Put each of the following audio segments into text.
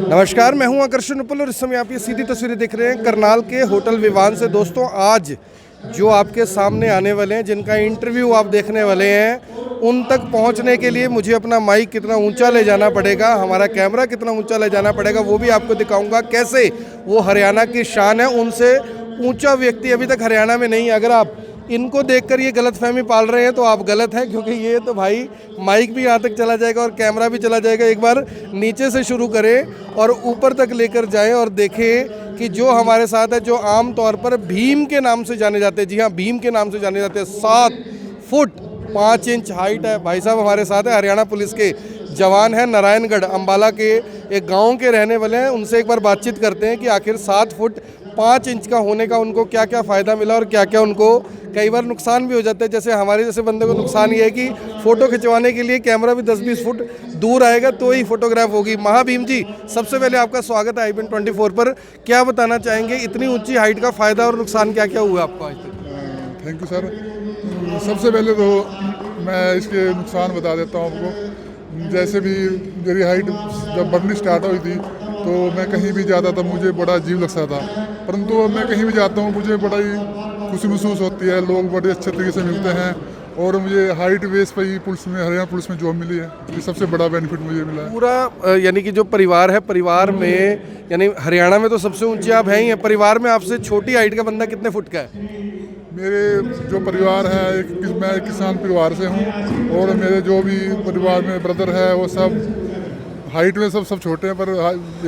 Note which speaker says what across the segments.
Speaker 1: नमस्कार, मैं हूं आकर्षण उपल और इस समय आप ये सीधी तस्वीरें देख रहे हैं करनाल के होटल विवान से। दोस्तों, आज जो आपके सामने आने वाले हैं, जिनका इंटरव्यू आप देखने वाले हैं, उन तक पहुंचने के लिए मुझे अपना माइक कितना ऊंचा ले जाना पड़ेगा, हमारा कैमरा कितना ऊंचा ले जाना पड़ेगा, वो भी आपको दिखाऊंगा। कैसे वो हरियाणा की शान है, उनसे ऊंचा व्यक्ति अभी तक हरियाणा में नहीं। अगर आप इनको देखकर ये गलतफहमी पाल रहे हैं तो आप गलत हैं, क्योंकि ये तो भाई माइक भी यहाँ तक चला जाएगा और कैमरा भी चला जाएगा। एक बार नीचे से शुरू करें और ऊपर तक लेकर जाएं और देखें कि जो हमारे साथ है, जो आम तौर पर भीम के नाम से जाने जाते हैं, जी हाँ, भीम के नाम से जाने जाते हैं। 7 फुट 5 इंच हाइट है भाई साहब हमारे साथ है। हरियाणा पुलिस के जवान हैं, नारायणगढ़ अंबाला के एक गाँव के रहने वाले हैं। उनसे एक बार बातचीत करते हैं कि आखिर 7 फुट 5 इंच का होने का उनको क्या क्या फ़ायदा मिला और क्या क्या उनको कई बार नुकसान भी हो जाता है। जैसे हमारे जैसे बंदे को नुकसान ये है कि फ़ोटो खिंचवाने के लिए कैमरा भी 10-20 फुट दूर आएगा तो ही फोटोग्राफ होगी। महाभीम जी, सबसे पहले आपका स्वागत है IBN 24 पर। क्या बताना चाहेंगे, इतनी ऊंची हाइट का फ़ायदा और नुकसान क्या क्या हुआ आपको आज तक?
Speaker 2: Thank you sir. सबसे पहले तो मैं इसके नुकसान बता देता हूँ आपको। जैसे भी मेरी हाइट जब बढ़नी स्टार्ट हुई थी तो मैं कहीं भी जाता था मुझे बड़ा अजीब लगता था, परंतु अब मैं कहीं भी जाता हूँ मुझे बड़ा ही खुशी महसूस होती है। लोग बड़े अच्छे तरीके से मिलते हैं और मुझे हाइट बेस पर ही पुलिस में, हरियाणा पुलिस में जॉब मिली है। ये सबसे बड़ा बेनिफिट मुझे मिला है।
Speaker 1: पूरा यानी कि जो परिवार है, परिवार में यानी हरियाणा में तो सबसे ऊंचे आप हैं ही, परिवार में आपसे छोटी हाइट का बंदा कितने फुट का है?
Speaker 2: मेरे जो परिवार है, मैं किसान परिवार से हूँ और मेरे जो भी परिवार में ब्रदर है वो सब हाइट में सब छोटे हैं, पर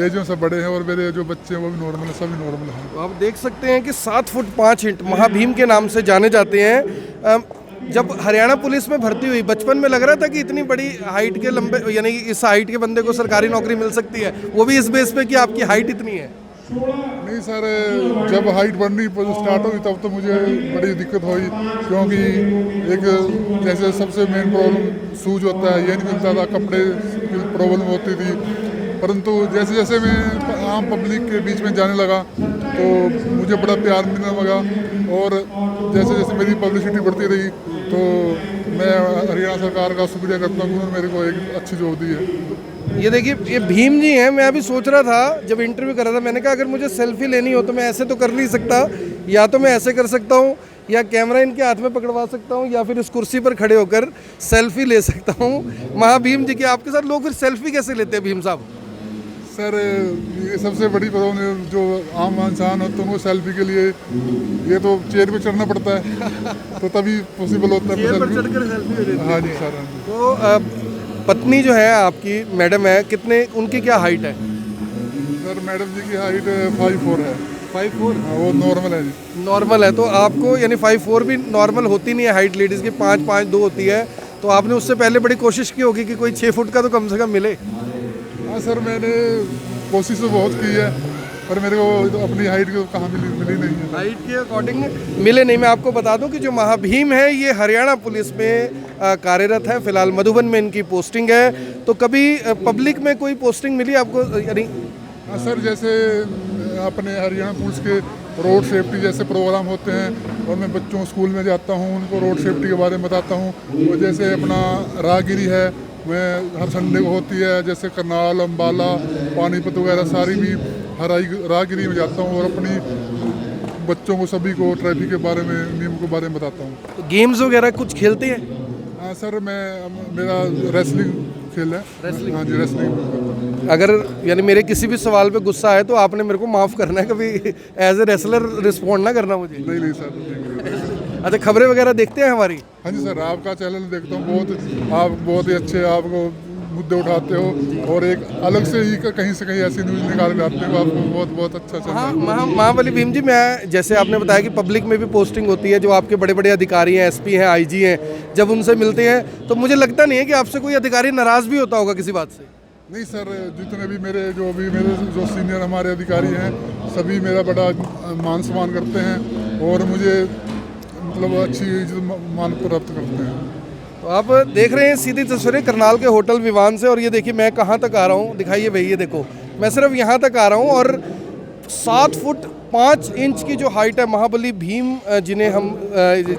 Speaker 2: एज में सब बड़े हैं और मेरे जो बच्चे हैं वो भी नॉर्मल है, सभी नॉर्मल हैं।
Speaker 1: तो आप देख सकते हैं कि 7 फुट 5 इंच महाभीम के नाम से जाने जाते हैं। जब हरियाणा पुलिस में भर्ती हुई, बचपन में लग रहा था कि इतनी बड़ी हाइट के लंबे यानी कि इस हाइट के बंदे को सरकारी नौकरी मिल सकती है, वो भी इस बेस पे कि आपकी हाइट इतनी है?
Speaker 2: नहीं सर, जब हाइट बढ़नी स्टार्ट हुई तब तो मुझे बड़ी दिक्कत हुई, क्योंकि एक जैसे सबसे मेन प्रॉब्लम सूज होता है, ये नहीं मिलता था, कपड़े की प्रॉब्लम होती थी। परंतु जैसे जैसे मैं आम पब्लिक के बीच में जाने लगा तो मुझे बड़ा प्यार मिलने लगा और जैसे जैसे मेरी पब्लिसिटी बढ़ती रही तो मैं हरियाणा सरकार का शुक्रिया करता हूँ, उन्होंने मेरे को एक अच्छी जॉब दी है।
Speaker 1: ये देखिए, ये भीम जी हैं। मैं अभी सोच रहा था जब इंटरव्यू कर रहा था, मैंने कहा अगर मुझे सेल्फी लेनी हो तो मैं ऐसे तो कर नहीं सकता, या तो मैं ऐसे कर सकता हूँ या कैमरा इनके हाथ में पकड़वा सकता हूँ या फिर इस कुर्सी पर खड़े होकर सेल्फी ले सकता हूँ। महाभीम जी की आपके साथ लोग फिर सेल्फी कैसे लेते हैं भीम साहब?
Speaker 2: सर, ये सबसे बड़ी प्रॉब्लम जो आम इंसान होते हैं वो सेल्फी के लिए ये तो चेयर पे चढ़ना पड़ता है तो तभी पॉसिबल होता है।
Speaker 1: चेयर पर चढ़कर सेल्फी ले लेते हैं।
Speaker 2: हाँ जी सर, हाँ जी।
Speaker 1: तो पत्नी जो है आपकी, मैडम है, कितने उनकी क्या हाइट है?
Speaker 2: सर मैडम जी की हाइट 5'4" है।
Speaker 1: 5'4"?
Speaker 2: हाँ, वो नॉर्मल है जी।
Speaker 1: नॉर्मल है, तो आपको यानी 5'4" भी नॉर्मल होती नहीं है हाइट, लेडीज़ की 5'5" 2 होती है। तो आपने उससे पहले बड़ी कोशिश की होगी कि कोई 6 फुट का तो कम से कम मिले।
Speaker 2: हाँ सर, मैंने कोशिश तो बहुत की है पर मेरे को अपनी हाइट को कहाँ मिली नहीं है।
Speaker 1: हाइट के अकॉर्डिंग मिले नहीं। मैं आपको बता दूं कि जो महाभीम है ये हरियाणा पुलिस में कार्यरत है, फिलहाल मधुबन में इनकी पोस्टिंग है। तो कभी पब्लिक में कोई पोस्टिंग मिली आपको यानी?
Speaker 2: हाँ सर, जैसे अपने हरियाणा पुलिस के रोड सेफ्टी जैसे प्रोग्राम होते हैं और मैं बच्चों स्कूल में जाता हूँ, उनको रोड सेफ्टी के बारे में बताता हूँ। और जैसे अपना राहगिरी है, मैं हर संडे को होती है, जैसे करनाल, अंबाला, पानीपत वगैरह सारी भी राहगिरी में जाता हूँ और अपनी बच्चों को सभी को ट्रैफिक के बारे में, नियम के बारे में बताता हूँ।
Speaker 1: तो गेम्स वगैरह कुछ खेलते हैं?
Speaker 2: हाँ सर, मेरा रेसलिंग खेल है।
Speaker 1: रेसलिंग?
Speaker 2: हाँ जी, रेसलिंग।
Speaker 1: अगर यानी मेरे किसी भी सवाल पे गुस्सा है तो आपने मेरे को माफ़ करना है, कभी एज ए रेसलर रिस्पॉन्ड ना करना मुझे।
Speaker 2: नहीं सर।
Speaker 1: अच्छा, खबरें वगैरह देखते हैं हमारी?
Speaker 2: हाँ जी सर, आपका चैनल देखता हूँ, आप बहुत ही अच्छे आपको मुद्दे उठाते हो और एक अलग से ही कहीं से कहीं ऐसी न्यूज़ निकाल के आते हो। आपको बहुत बहुत अच्छा चल रहा है।
Speaker 1: महाबली भीम जी, मैं जैसे आपने बताया कि पब्लिक में भी पोस्टिंग होती है, जो आपके बड़े बड़े अधिकारी हैं, SP हैं, IG हैं, जब उनसे मिलते हैं तो मुझे लगता नहीं है कि आपसे कोई अधिकारी नाराज़ भी होता होगा किसी बात से?
Speaker 2: नहीं सर, जितने भी मेरे जो सीनियर हमारे अधिकारी हैं सभी मेरा बड़ा मान सम्मान करते हैं और मुझे मतलब अच्छी मान प्राप्त करते हैं।
Speaker 1: तो आप देख रहे हैं सीधी तस्वीरें करनाल के होटल विवान से। और ये देखिए मैं कहाँ तक आ रहा हूँ, दिखाइए भाई, ये देखो मैं सिर्फ यहाँ तक आ रहा हूँ और 7 फुट 5 इंच की जो हाइट है महाबली भीम जिन्हें हम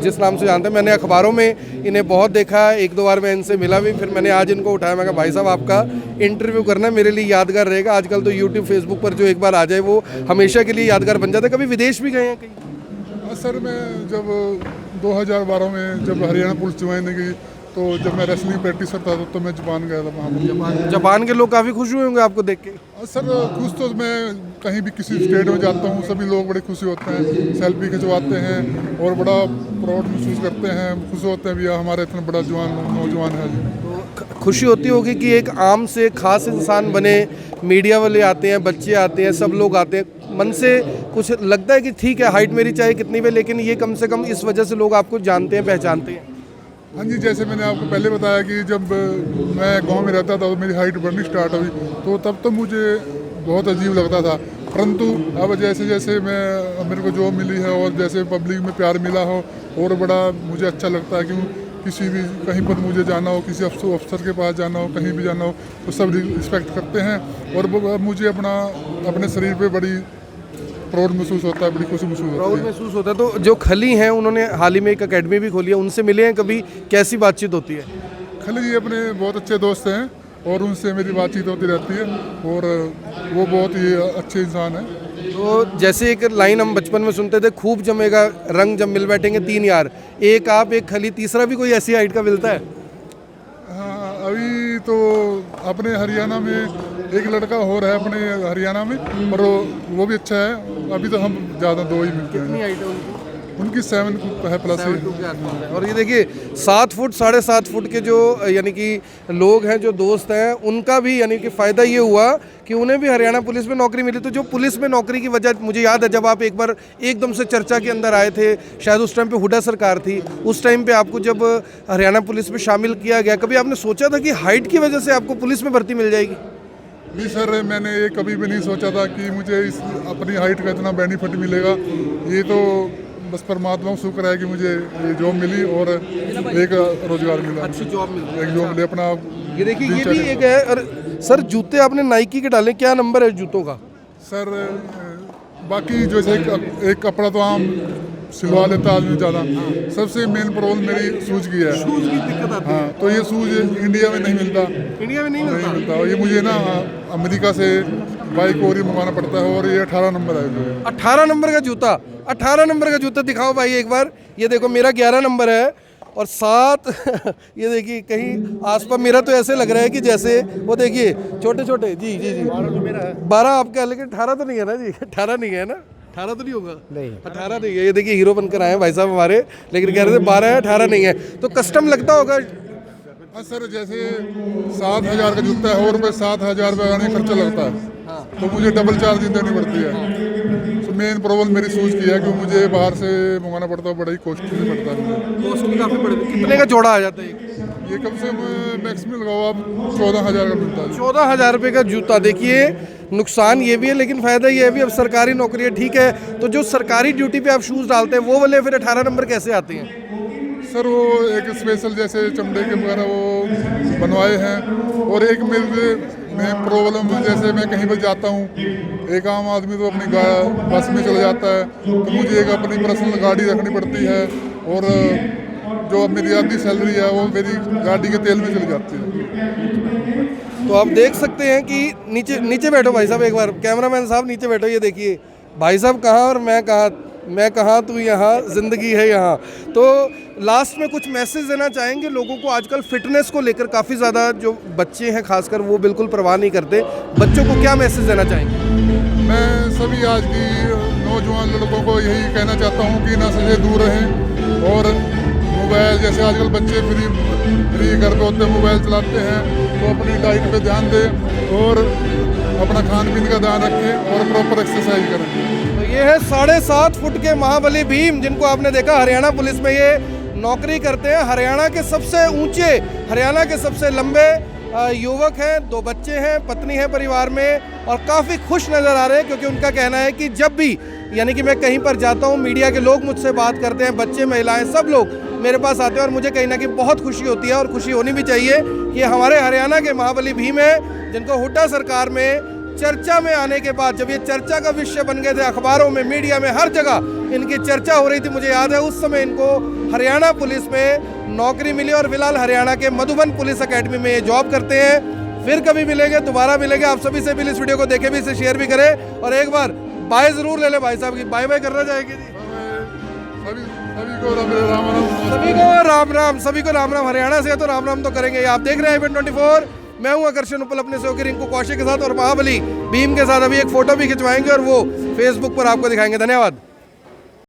Speaker 1: जिस नाम से जानते हैं, मैंने अखबारों में इन्हें बहुत देखा है, 1-2 बार मैं इनसे मिला भी, फिर मैंने आज इनको उठाया, मैं कहा भाई साहब आपका इंटरव्यू करना है, मेरे लिए यादगार रहेगा। आजकल तो यूट्यूब फेसबुक पर जो एक बार आ जाए वो हमेशा के लिए यादगार बन जाता है। कभी विदेश भी गए हैं कहीं?
Speaker 2: सर मैं जब 2012 में जब हरियाणा पुलिस ज्वाइन की, तो जब मैं रेसलिंग प्रैक्टिस करता था तो मैं जापान गया था वहाँ पर।
Speaker 1: जापान के लोग काफ़ी खुश हुए होंगे आपको देख के?
Speaker 2: सर खुश तो मैं कहीं भी किसी स्टेट में जाता हूँ सभी लोग बड़े खुशी होते हैं, सेल्फी खिंचवाते हैं और बड़ा प्राउड महसूस करते हैं, खुश होते हैं भैया हमारे इतना बड़ा नौजवान है जी।
Speaker 1: तो खुशी होती होगी कि एक आम से खास इंसान बने, मीडिया वाले आते हैं, बच्चे आते हैं, सब लोग आते हैं, मन से कुछ लगता है कि ठीक है हाइट मेरी चाहे कितनी भी, लेकिन ये कम से कम इस वजह से लोग आपको जानते हैं, पहचानते हैं?
Speaker 2: हाँ जी, जैसे मैंने आपको पहले बताया कि जब मैं गांव में रहता था तो मेरी हाइट बढ़नी स्टार्ट हुई, तो तब तो मुझे बहुत अजीब लगता था, परंतु अब जैसे जैसे मेरे को जॉब मिली है और जैसे पब्लिक में प्यार मिला हो और बड़ा मुझे अच्छा लगता है कि किसी भी कहीं पर मुझे जाना हो, किसी अफसर के पास जाना हो, कहीं भी जाना हो तो सब रिस्पेक्ट करते हैं और मुझे अपने शरीर पे बड़ी प्राउड महसूस होता है, बड़ी खुशी महसूस
Speaker 1: होता है। तो जो खली हैं उन्होंने हाल ही में एक एकेडमी भी खोली है, उनसे मिले हैं कभी? कैसी बातचीत होती है?
Speaker 2: खली जी अपने बहुत अच्छे दोस्त हैं और उनसे मेरी बातचीत होती रहती है और वो बहुत ही अच्छे इंसान हैं।
Speaker 1: तो जैसे एक लाइन हम बचपन में सुनते थे, खूब जमेगा रंग जब मिल बैठेंगे 3 यार, एक आप एक खली, तीसरा भी कोई ऐसी हाइट का मिलता है?
Speaker 2: हाँ, अभी तो अपने हरियाणा में एक लड़का हो रहा है अपने हरियाणा में, पर वो भी अच्छा है। अभी तो हम ज़्यादा 2 ही मिलते हैं।
Speaker 1: कितनी हाइट है उनकी?
Speaker 2: 7 है प्लस है।
Speaker 1: और ये देखिए 7 फुट 7.5 फुट के जो यानी कि लोग हैं, जो दोस्त हैं, उनका भी यानी कि फ़ायदा ये हुआ कि उन्हें भी हरियाणा पुलिस में नौकरी मिली। तो जो पुलिस में नौकरी की वजह, मुझे याद है जब आप एक बार एकदम से चर्चा के अंदर आए थे, शायद उस टाइम पे हुड्डा सरकार थी, उस टाइम पे आपको जब हरियाणा पुलिस में शामिल किया गया, कभी आपने सोचा था कि हाइट की वजह से आपको पुलिस में भर्ती मिल जाएगी?
Speaker 2: नहीं सर, मैंने ये कभी भी नहीं सोचा था कि मुझे अपनी हाइट का इतना बेनिफिट मिलेगा। ये तो बस परमात्मा का शुक्र है कि मुझे ये जॉब मिली और एक रोजगार मिला,
Speaker 1: अच्छी जॉब मिली,
Speaker 2: एक जॉब मिली अपना।
Speaker 1: ये देखिए ये भी एक है। और सर जूते आपने नाइकी के डाले, क्या नंबर है जूतों का?
Speaker 2: सर बाकी जैसे एक कपड़ा तो आम सिलवा लेता आदमी ज़्यादा, सबसे मेन प्रॉब्लम मेरी शूज़ की है।
Speaker 1: शूज़ की दिक्कत आती है?
Speaker 2: हाँ, तो ये शूज़ इंडिया में नहीं मिलता।
Speaker 1: इंडिया में नहीं मिलता?
Speaker 2: और ये मुझे ना अमेरिका से बाइक और ही मंगवाना पड़ता है और ये 18 नंबर है।
Speaker 1: 18 नंबर का जूता? 18 नंबर का जूता दिखाओ भाई एक बार। ये देखो मेरा 11 नंबर है और 7 ये देखिए कहीं आसपास, मेरा तो ऐसे लग रहा है कि जैसे वो देखिए छोटे छोटे। जी जी जी 12 तो मेरा है। 12 आपका है, लेकिन 18 तो नहीं है ना जी? 18 नहीं है ना? 18 तो नहीं होगा? नहीं 18 नहीं है। ये देखिए हीरो बनकर आए हैं भाई साहब हमारे, लेकिन कह रहे थे 12 है, 18 नहीं है। तो कस्टम लगता होगा?
Speaker 2: हाँ सर, जैसे 7,000 का जूता है और 7,000 रुपये का खर्चा लगता है, तो मुझे डबल चार्जिंग देनी पड़ती है। तो मेन प्रॉब्लम मेरी सोच की है कि मुझे बाहर से मंगाना पड़ता है, बड़ा ही कॉस्टली पड़ता है।
Speaker 1: कॉस्टली काफ़ी पड़ता है। कितने का जोड़ा आ जाता है
Speaker 2: ये? कम से कम मैक्स में लगाओ आप 14,000 का मिलता है।
Speaker 1: 14,000 रुपये का जूता। देखिए नुकसान ये भी है लेकिन फ़ायदा ये भी, अब सरकारी नौकरी है ठीक है, तो जो सरकारी ड्यूटी पे आप शूज़ डालते हैं वो वाले फिर 18 नंबर कैसे आते हैं?
Speaker 2: सर वो एक स्पेशल जैसे चमड़े के वगैरह वो बनवाए हैं और एक मेरे में प्रॉब्लम, जैसे मैं कहीं पर जाता हूँ, एक आम आदमी तो अपनी बस में चला जाता है, तो मुझे एक अपनी पर्सनल गाड़ी रखनी पड़ती है और जो मेरी आधी सैलरी है वो मेरी गाड़ी के तेल में चली जाती है।
Speaker 1: तो आप देख सकते हैं कि नीचे बैठो भाई साहब, एक बार कैमरामैन साहब नीचे बैठो। ये देखिए भाई साहब कहाँ और मैं कहाँ तू यहाँ, ज़िंदगी है यहाँ। तो लास्ट में कुछ मैसेज देना चाहेंगे लोगों को? आजकल फिटनेस को लेकर काफ़ी ज़्यादा जो बच्चे हैं खासकर वो बिल्कुल परवाह नहीं करते, बच्चों को क्या मैसेज देना चाहेंगे?
Speaker 2: मैं सभी आज की नौजवान लड़कों को यही कहना चाहता हूँ कि नशे से दूर रहें और मोबाइल, जैसे आजकल बच्चे फ्री घर पे होते हैं मोबाइल चलाते हैं, तो अपनी डाइट पे ध्यान दें और अपना खान पीन का ध्यान रखें और प्रॉपर एक्सरसाइज करें।
Speaker 1: तो ये है 7.5 फुट के महाबली भीम, जिनको आपने देखा हरियाणा पुलिस में ये नौकरी करते हैं। हरियाणा के सबसे ऊंचे, हरियाणा के सबसे लंबे युवक हैं, 2 बच्चे हैं, पत्नी है परिवार में और काफ़ी खुश नज़र आ रहे हैं, क्योंकि उनका कहना है कि जब भी यानी कि मैं कहीं पर जाता हूँ, मीडिया के लोग मुझसे बात करते हैं, बच्चे महिलाएं सब लोग मेरे पास आते हैं और मुझे कहीं ना कहीं बहुत खुशी होती है और खुशी होनी भी चाहिए कि हमारे हरियाणा के महाबली भीम हैं, जिनको हुड्डा सरकार में चर्चा में आने के बाद, जब ये चर्चा का विषय बन गए थे, अखबारों में, मीडिया में, हर जगह इनकी चर्चा हो रही थी, मुझे याद है उस समय इनको हरियाणा पुलिस में नौकरी मिली और फिलहाल हरियाणा के मधुबन पुलिस एकेडमी में ये जॉब करते हैं। फिर कभी मिलेंगे, दोबारा मिलेंगे। आप सभी से भी इस वीडियो को देखे भी, इसे शेयर भी करें और एक बार बाय जरूर ले ले भाई साहब की। बाय बाय करना चाहेंगे जी?
Speaker 2: सभी को राम राम।
Speaker 1: सभी को राम राम, सभी को राम राम। हरियाणा से है तो राम राम तो करेंगे। आप देख रहे हैं इवेंट 24। मैं हूं आकर्षण उपल अपने सहयोगी रिंकू कौशिक के साथ और महाबली भीम के साथ अभी एक फोटो भी खिंचवाएंगे और वो फेसबुक पर आपको दिखाएंगे। धन्यवाद।